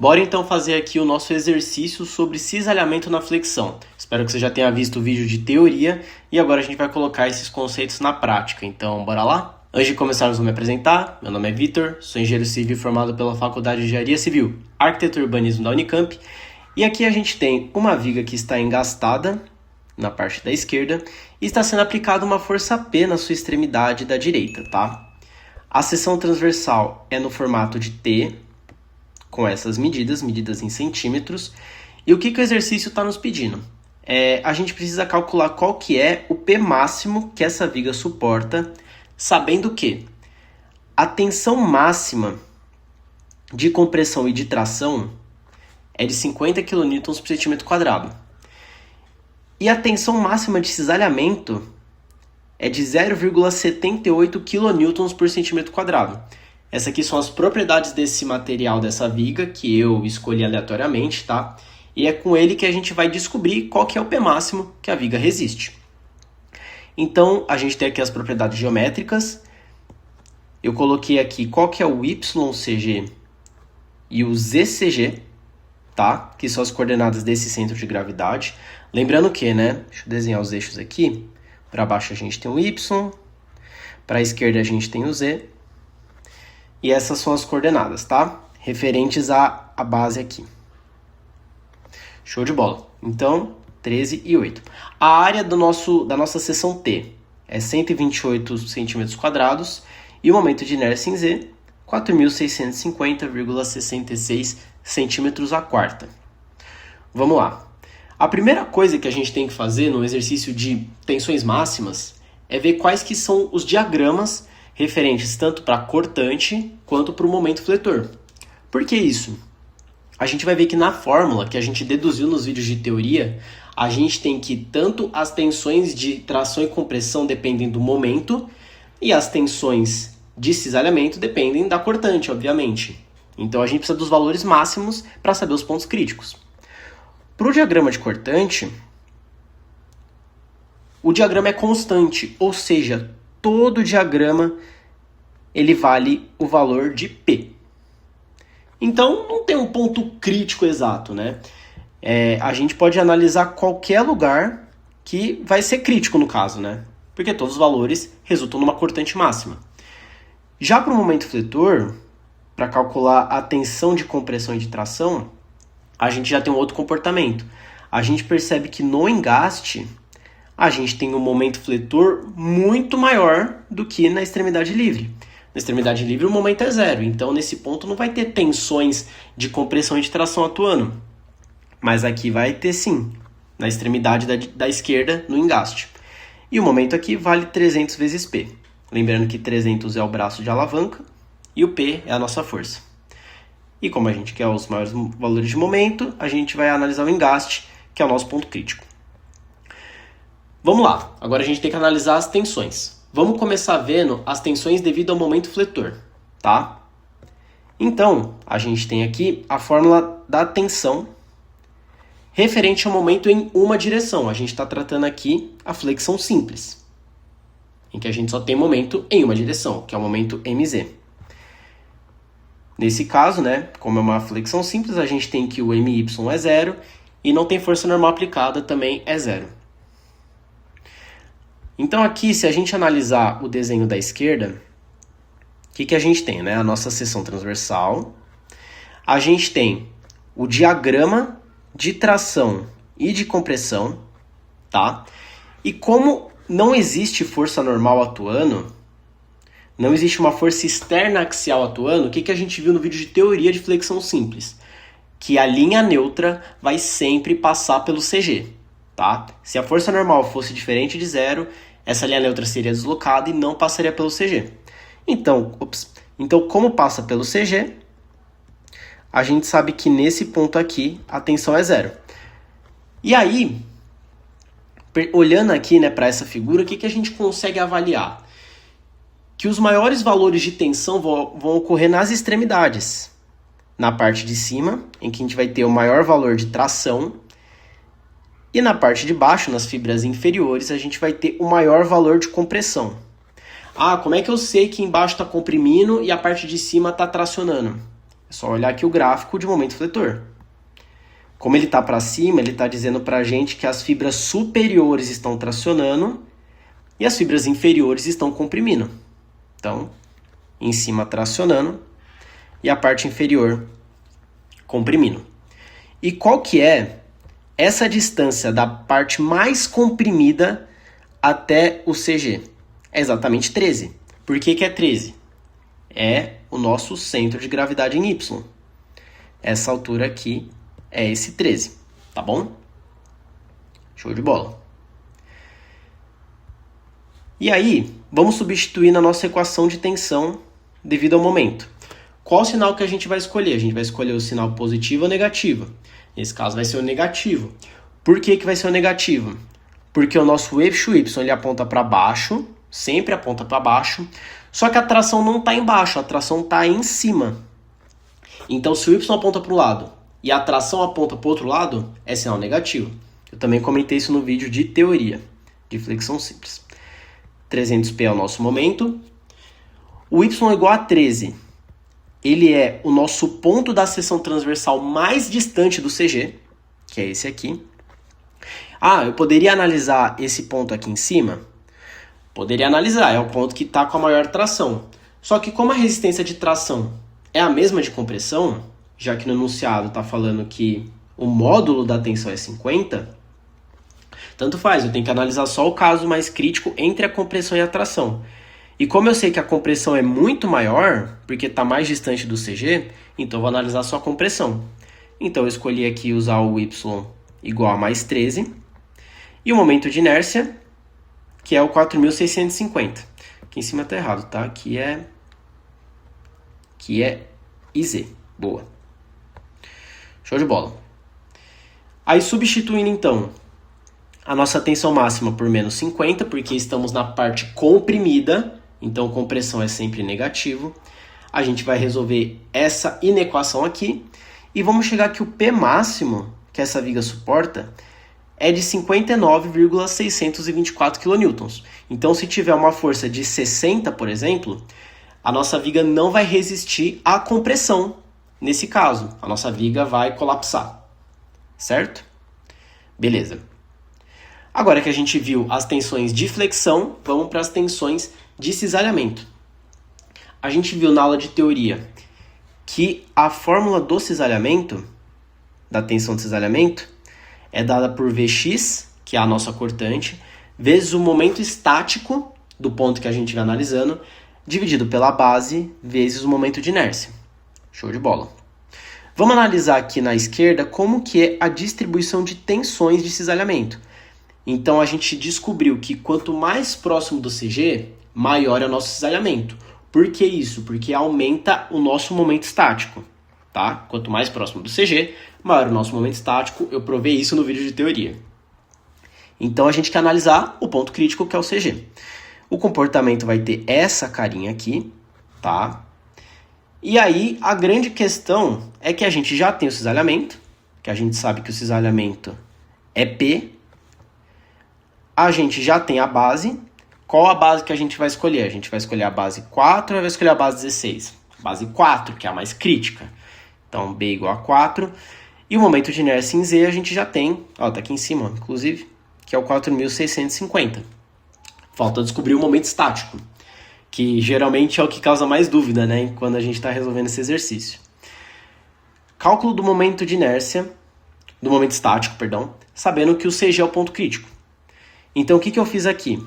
Bora então fazer aqui o nosso exercício sobre cisalhamento na flexão. Espero que você já tenha visto o vídeo de teoria e agora a gente vai colocar esses conceitos na prática. Então, bora lá? Antes de começarmos, vou me apresentar. Meu nome é Vitor, sou engenheiro civil formado pela Faculdade de Engenharia Civil, Arquitetura e Urbanismo da Unicamp. E aqui a gente tem uma viga que está engastada na parte da esquerda e está sendo aplicada uma força P na sua extremidade da direita, tá? A seção transversal é no formato de T, com essas medidas em centímetros. E o que o exercício está nos pedindo? A gente precisa calcular qual que é o P máximo que essa viga suporta, sabendo que a tensão máxima de compressão e de tração é de 50 kN por centímetro quadrado. E a tensão máxima de cisalhamento é de 0,78 kN por centímetro quadrado. Essas aqui são as propriedades desse material, dessa viga, que eu escolhi aleatoriamente, tá? E é com ele que a gente vai descobrir qual que é o P máximo que a viga resiste. Então, a gente tem aqui as propriedades geométricas. Eu coloquei aqui qual que é o YCG e o ZCG, tá? Que são as coordenadas desse centro de gravidade. Lembrando que, né? Deixa eu desenhar os eixos aqui. Para baixo a gente tem o Y, para a esquerda a gente tem o Z. E essas são as coordenadas, tá? Referentes à base aqui. Show de bola. Então, 13 e 8. A área da nossa seção T é 128 centímetros quadrados e o momento de inércia em Z, 4.650,66 centímetros a quarta. Vamos lá. A primeira coisa que a gente tem que fazer no exercício de tensões máximas é ver quais que são os diagramas referentes tanto para a cortante quanto para o momento fletor. Por que isso? A gente vai ver que na fórmula que a gente deduziu nos vídeos de teoria, a gente tem que tanto as tensões de tração e compressão dependem do momento e as tensões de cisalhamento dependem da cortante, obviamente. Então a gente precisa dos valores máximos para saber os pontos críticos. Para o diagrama de cortante, o diagrama é constante, ou seja, todo diagrama ele vale o valor de P. Então, não tem um ponto crítico exato, né? A gente pode analisar qualquer lugar que vai ser crítico no caso, né? Porque todos os valores resultam numa cortante máxima. Já para o momento fletor, para calcular a tensão de compressão e de tração, a gente já tem um outro comportamento. A gente percebe que no engaste, a gente tem um momento fletor muito maior do que na extremidade livre. Na extremidade livre o momento é zero, então nesse ponto não vai ter tensões de compressão e de tração atuando. Mas aqui vai ter sim, na extremidade da esquerda, no engaste. E o momento aqui vale 300 vezes P. Lembrando que 300 é o braço de alavanca e o P é a nossa força. E como a gente quer os maiores valores de momento, a gente vai analisar o engaste, que é o nosso ponto crítico. Vamos lá, agora a gente tem que analisar as tensões. Vamos começar vendo as tensões devido ao momento fletor, tá? Então, a gente tem aqui a fórmula da tensão referente ao momento em uma direção. A gente está tratando aqui a flexão simples, em que a gente só tem momento em uma direção, que é o momento MZ. Nesse caso, né, como é uma flexão simples, a gente tem que o MY é zero e não tem força normal aplicada, também é zero. Então aqui, se a gente analisar o desenho da esquerda, o que a gente tem, né? A nossa seção transversal, a gente tem o diagrama de tração e de compressão, tá? E como não existe força normal atuando, não existe uma força externa axial atuando, o que a gente viu no vídeo de teoria de flexão simples? Que a linha neutra vai sempre passar pelo CG, tá? Se a força normal fosse diferente de zero, essa linha neutra seria deslocada e não passaria pelo CG. Então, como passa pelo CG, a gente sabe que nesse ponto aqui a tensão é zero. E aí, olhando aqui, né, para essa figura, o que a gente consegue avaliar? Que os maiores valores de tensão vão ocorrer nas extremidades. Na parte de cima, em que a gente vai ter o maior valor de tração, e na parte de baixo, nas fibras inferiores, a gente vai ter o maior valor de compressão. Ah, como é que eu sei que embaixo está comprimindo e a parte de cima está tracionando? É só olhar aqui o gráfico de momento fletor. Como ele está para cima, ele está dizendo para a gente que as fibras superiores estão tracionando e as fibras inferiores estão comprimindo. Então, em cima tracionando e a parte inferior comprimindo. E qual que é essa distância da parte mais comprimida até o CG? É exatamente 13. Por que é 13? É o nosso centro de gravidade em Y. Essa altura aqui é esse 13, tá bom? Show de bola. E aí, vamos substituir na nossa equação de tensão devido ao momento. Qual sinal que a gente vai escolher? A gente vai escolher o sinal positivo ou negativo. Nesse caso vai ser o negativo. Por que vai ser o negativo? Porque o nosso eixo Y ele aponta para baixo, sempre aponta para baixo, só que a tração não está embaixo, a tração está em cima. Então, se o Y aponta para o lado e a tração aponta para o outro lado, é sinal negativo. Eu também comentei isso no vídeo de teoria de flexão simples. 300p é o nosso momento. O Y é igual a 13. Ele é o nosso ponto da seção transversal mais distante do CG, que é esse aqui. Ah, eu poderia analisar esse ponto aqui em cima? Poderia analisar, é o ponto que está com a maior tração. Só que como a resistência de tração é a mesma de compressão, já que no enunciado está falando que o módulo da tensão é 50, tanto faz, eu tenho que analisar só o caso mais crítico entre a compressão e a tração. E como eu sei que a compressão é muito maior, porque está mais distante do CG, então eu vou analisar só a compressão. Então eu escolhi aqui usar o Y igual a mais 13, e o momento de inércia, que é o 4.650. Aqui em cima está errado, tá? Aqui é IZ. Boa. Show de bola. Aí substituindo então a nossa tensão máxima por menos 50, porque estamos na parte comprimida, então compressão é sempre negativo. A gente vai resolver essa inequação aqui e vamos chegar que o P máximo que essa viga suporta é de 59,624 kN. Então, se tiver uma força de 60, por exemplo, a nossa viga não vai resistir à compressão. Nesse caso, a nossa viga vai colapsar, certo? Beleza. Agora que a gente viu as tensões de flexão, vamos para as tensões de cisalhamento. A gente viu na aula de teoria que a fórmula do cisalhamento, da tensão de cisalhamento, é dada por Vx, que é a nossa cortante, vezes o momento estático do ponto que a gente vai analisando, dividido pela base, vezes o momento de inércia. Show de bola. Vamos analisar aqui na esquerda como que é a distribuição de tensões de cisalhamento. Então, a gente descobriu que quanto mais próximo do CG, maior é o nosso cisalhamento. Por que isso? Porque aumenta o nosso momento estático, tá? Quanto mais próximo do CG, maior o nosso momento estático. Eu provei isso no vídeo de teoria. Então, a gente quer analisar o ponto crítico, que é o CG. O comportamento vai ter essa carinha aqui, tá? E aí, a grande questão é que a gente já tem o cisalhamento, que a gente sabe que o cisalhamento é P. A gente já tem a base. Qual a base que a gente vai escolher? A gente vai escolher a base 4 ou vai escolher a base 16? Base 4, que é a mais crítica. Então, B igual a 4. E o momento de inércia em Z a gente já tem, ó, tá aqui em cima, inclusive, que é o 4.650. Falta descobrir o momento estático, que geralmente é o que causa mais dúvida, né, quando a gente está resolvendo esse exercício. Cálculo do momento de inércia, do momento estático, perdão, sabendo que o CG é o ponto crítico. Então, o que eu fiz aqui?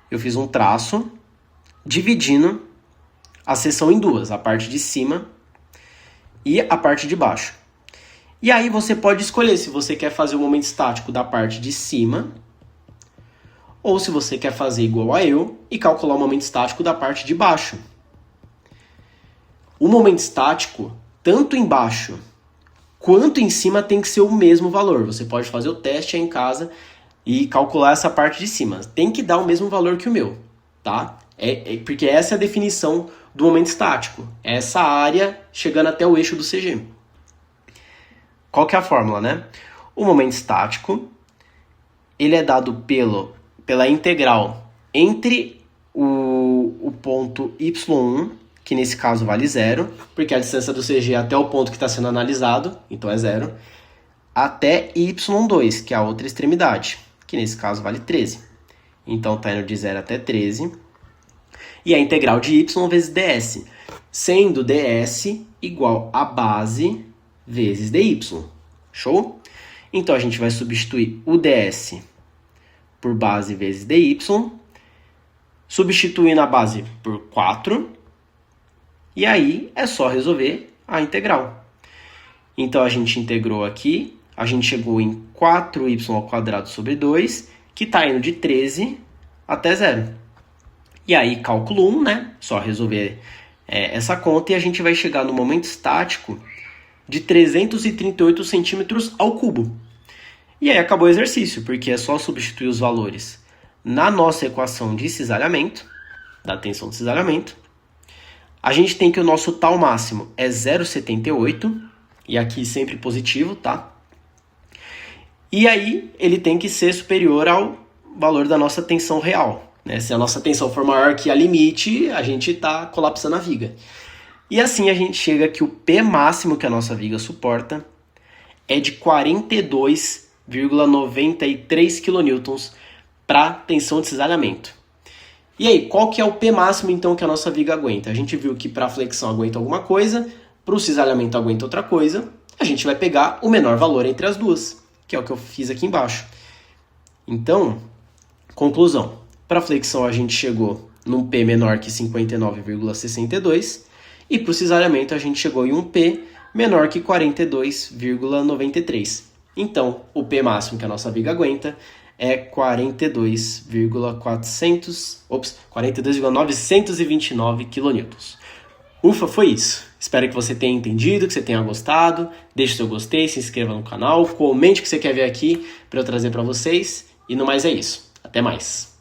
Eu fiz um traço dividindo a seção em duas, a parte de cima e a parte de baixo. E aí você pode escolher se você quer fazer o momento estático da parte de cima ou se você quer fazer igual a eu e calcular o momento estático da parte de baixo. O momento estático, tanto embaixo quanto em cima, tem que ser o mesmo valor. Você pode fazer o teste aí em casa e calcular essa parte de cima. Tem que dar o mesmo valor que o meu, tá? Porque essa é a definição do momento estático. É essa área chegando até o eixo do CG. Qual que é a fórmula, né? O momento estático, ele é dado pela integral entre o ponto y1 que nesse caso vale 0, porque a distância do CG até o ponto que está sendo analisado, então é 0, até y2, que é a outra extremidade, que nesse caso vale 13. Então está indo de 0 até 13. E a integral de y vezes ds, sendo ds igual a base vezes dy. Show? Então a gente vai substituir o ds por base vezes dy, substituindo a base por 4, e aí é só resolver a integral. Então a gente integrou aqui, a gente chegou em 4y² sobre 2, que está indo de 13 até 0. E aí cálculo 1, né? Só resolver essa conta, e a gente vai chegar no momento estático de 338 centímetros ao cubo. E aí acabou o exercício, porque é só substituir os valores na nossa equação de cisalhamento, da tensão de cisalhamento. A gente tem que o nosso tal máximo é 0,78, e aqui sempre positivo, tá? E aí ele tem que ser superior ao valor da nossa tensão real, né? Se a nossa tensão for maior que a limite, a gente está colapsando a viga. E assim a gente chega que o P máximo que a nossa viga suporta é de 42,93 kN para tensão de cisalhamento. E aí, qual que é o P máximo então que a nossa viga aguenta? A gente viu que para a flexão aguenta alguma coisa, para o cisalhamento aguenta outra coisa. A gente vai pegar o menor valor entre as duas, que é o que eu fiz aqui embaixo. Então, conclusão. Para a flexão a gente chegou num P menor que 59,62 e para o cisalhamento a gente chegou em um P menor que 42,93. Então, o P máximo que a nossa viga aguenta é 42,929 kN. Ufa, foi isso. Espero que você tenha entendido, que você tenha gostado. Deixe seu gostei, se inscreva no canal, comente o que você quer ver aqui para eu trazer para vocês. E no mais é isso. Até mais.